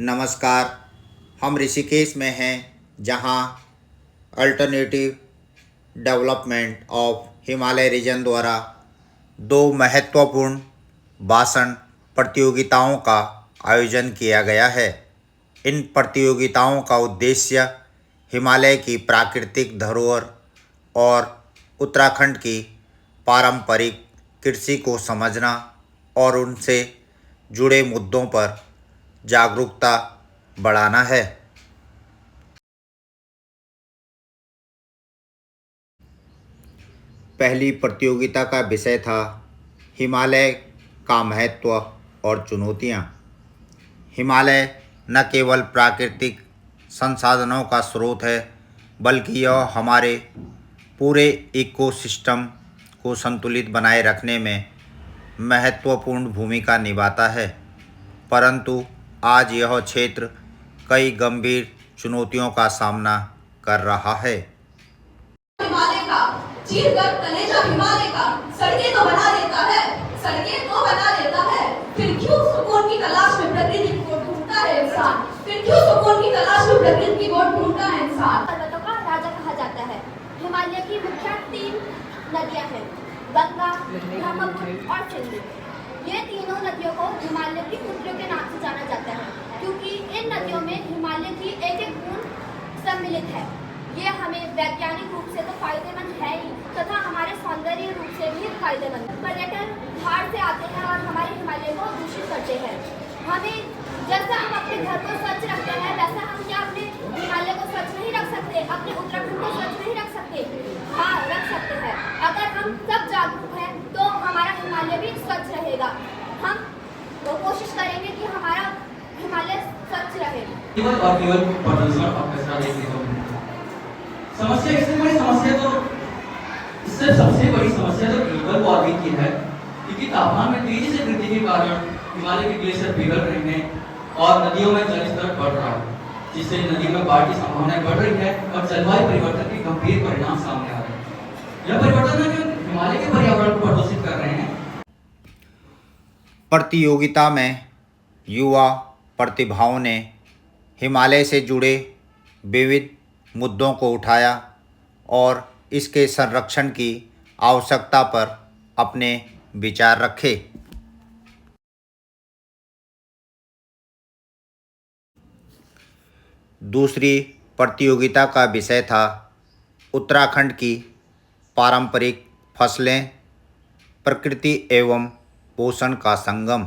नमस्कार। हम ऋषिकेश में हैं, जहां alternative development of Himalaya region द्वारा दो महत्वपूर्ण भाषण प्रतियोगिताओं का आयोजन किया गया है। इन प्रतियोगिताओं का उद्देश्य हिमालय की प्राकृतिक धरोहर और उत्तराखंड की पारंपरिक कृषि को समझना और उनसे जुड़े मुद्दों पर जागरूकता बढ़ाना है। पहली प्रतियोगिता का विषय था हिमालय का महत्व और चुनौतियाँ। हिमालय न केवल प्राकृतिक संसाधनों का स्रोत है, बल्कि यह हमारे पूरे इकोसिस्टम को संतुलित बनाए रखने में महत्वपूर्ण भूमिका निभाता है। परंतु आज यह क्षेत्र कई गंभीर चुनौतियों का सामना कर रहा है। हिमालय का चीरकर कलेजा हिमालय का सड़कें तो बना देता है, फिर क्यों सुकून की तलाश में प्रकृति को ढूंढता है इंसान, पर्वतों का राजा कहा जाता है। हिमालय की मुख्य 3 नदियां हैं, गंगा, ब्रह्मपुत्र और सिंधु। ये तीनों नदियों को हिमालय की पुत्रियों के नाम से जाना जाता है, क्योंकि इन नदियों में हिमालय की एक एक बूंद सम्मिलित है। ये हमें वैज्ञानिक रूप से तो फायदेमंद है ही, तथा हमारे सौंदर्य रूप से भी फायदेमंद। पर्यटन बाहर से आते हैं और हमारे हिमालय को दूषित करते हैं। हमें जैसे हम अपने घर को स्वच्छ रखते हैं, वैसा हम क्या अपने हिमालय को स्वच्छ नहीं रख सकते, अपने उत्तराखंड को स्वच्छ नहीं रख सकते? हाँ, रख सकते हैं। अगर हम सब जागरूक हैं तो हमारा हिमालय भी स्वच्छ रहेगा। हम तो कोशिश करेंगे कि हमारा हिमालय स्वच्छ रहे। केवल प्रदूषण और कचरा देखने को मिलता है। समस्या इससे बड़ी समस्या तो इससे सबसे बड़ी समस्या तो ग्लोबल वार्मिंग की है, क्योंकि तापमान में तेजी से वृद्धि के कारण हिमालय के ग्लेशियर पिघल रहे हैं और नदियों में जल स्तर बढ़ रहा है, जिससे नदियों में बाढ़ की संभावनाएं बढ़ रही है और जलवायु परिवर्तन के गंभीर परिणाम सामने आ रहे हैं। यह परिवर्तन है जो हिमालय के पर्यावरण को प्रदूषित कर रहे हैं। प्रतियोगिता में युवा प्रतिभाओं ने हिमालय से जुड़े विविध मुद्दों को उठाया और इसके संरक्षण की आवश्यकता पर अपने विचार रखे। दूसरी प्रतियोगिता का विषय था उत्तराखंड की पारंपरिक फसलें, प्रकृति एवं पोषण का संगम।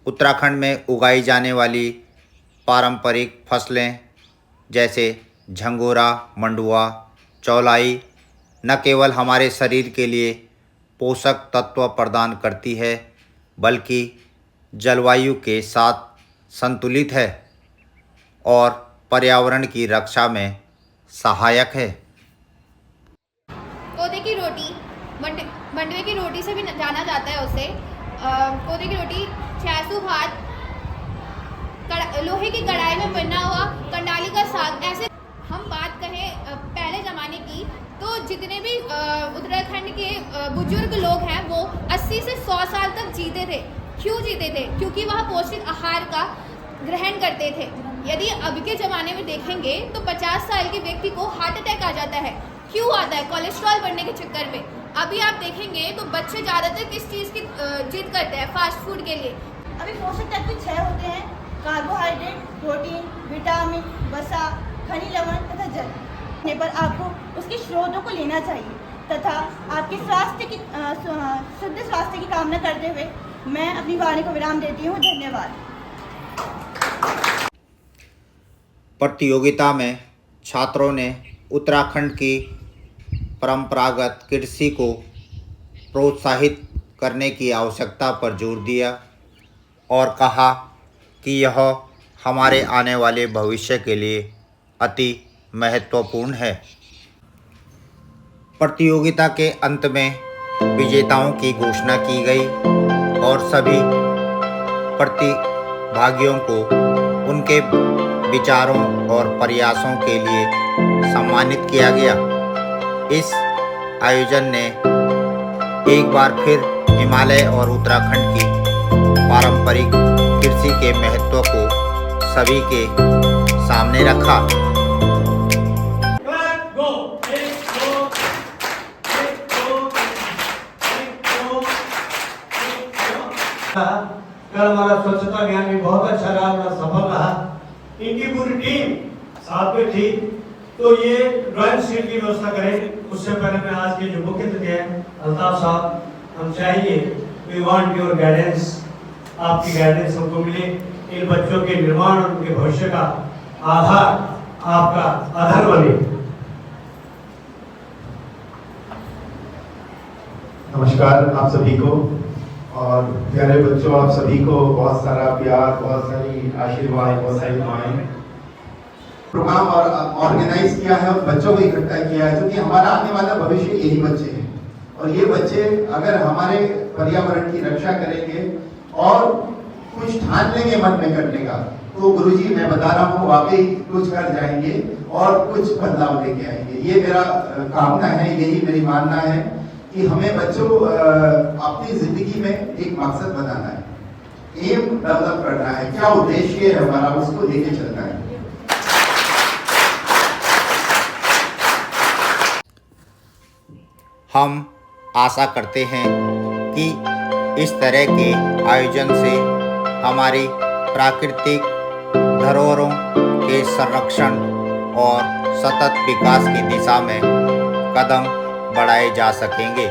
उत्तराखंड में उगाई जाने वाली पारंपरिक फसलें जैसे झंगोरा, मंडुआ, चौलाई न केवल हमारे शरीर के लिए पोषक तत्व प्रदान करती है, बल्कि जलवायु के साथ संतुलित है और पर्यावरण की रक्षा में सहायक है। कोदे की रोटी, मंडवे की रोटी से भी जाना जाता है उसे। कोदे की रोटी, छासू भात, लोहे की कढ़ाई में बना हुआ कंडाली का साग। ऐसे हम बात करें पहले ज़माने की, तो जितने भी उत्तराखंड के बुजुर्ग लोग हैं वो 80 से 100 साल तक जीते थे। क्यों जीते थे? क्योंकि वह पौष्टिक आहार का ग्रहण करते थे। यदि अभी के ज़माने में देखेंगे तो 50 साल के व्यक्ति को हार्ट अटैक आ जाता है। क्यों आता है? कोलेस्ट्रॉल बढ़ने के चक्कर में। अभी आप देखेंगे तो बच्चे ज़्यादातर किस चीज़ की जिद करते हैं? फास्ट फूड के लिए। अभी पोषक तत्व 6 होते हैं: कार्बोहाइड्रेट, प्रोटीन, विटामिन, वसा, खनिज लवण तथा जल। पर आपको उसके स्रोतों को लेना चाहिए तथा आपके स्वास्थ्य की शुद्ध स्वास्थ्य की कामना करते हुए मैं अपनी वाणी को विराम देती हूँ। धन्यवाद। प्रतियोगिता में छात्रों ने उत्तराखंड की परंपरागत कृषि को प्रोत्साहित करने की आवश्यकता पर जोर दिया और कहा कि यह हमारे आने वाले भविष्य के लिए अति महत्वपूर्ण है। प्रतियोगिता के अंत में विजेताओं की घोषणा की गई और सभी प्रतिभागियों को उनके विचारों और प्रयासों के लिए सम्मानित किया गया। इस आयोजन ने एक बार फिर हिमालय और उत्तराखंड की पारंपरिक कृषि के महत्व को सभी के सामने रखा। कल हमारा स्वच्छता अभियान भी बहुत अच्छा रहा, बड़ा सफल रहा। इनकी पूरी टीम साथ में थी। तो ये ड्राइंग शीट की व्यवस्था करें। उससे पहले मैं आज के जो मुख्य अतिथि हैं अल्ताफ साहब, हम चाहिए वी वांट योर गाइडेंस, आपकी गाइडेंस हमको मिले। इन बच्चों के निर्माण और उनके भविष्य का आधार आपका आधार बने। नमस्कार आप सभी को, और प्यारे बच्चों आप सभी को बहुत सारा प्यार, बहुत सारी आशीर्वाद, बहुत सारी दुआएं। प्रोग्राम और ऑर्गेनाइज किया है और बच्चों को इकट्ठा किया है, क्योंकि हमारा आने वाला भविष्य यही बच्चे हैं। और ये बच्चे अगर हमारे पर्यावरण की रक्षा करेंगे और कुछ ठान लेंगे मन में करने का, तो गुरुजी मैं बता रहा हूँ वाकई कुछ कर जाएंगे और कुछ बदलाव लेके आएंगे। ये मेरा कामना है, यही मेरी मानना है कि हमें बच्चों अपनी जिंदगी में एक मकसद बनाना है, एम डेवलप करना है, क्या उद्देश्य है हमारा, उसको लेके चलना है। हम आशा करते हैं कि इस तरह के आयोजन से हमारी प्राकृतिक धरोहरों के संरक्षण और सतत विकास की दिशा में कदम बढ़ाए जा सकेंगे।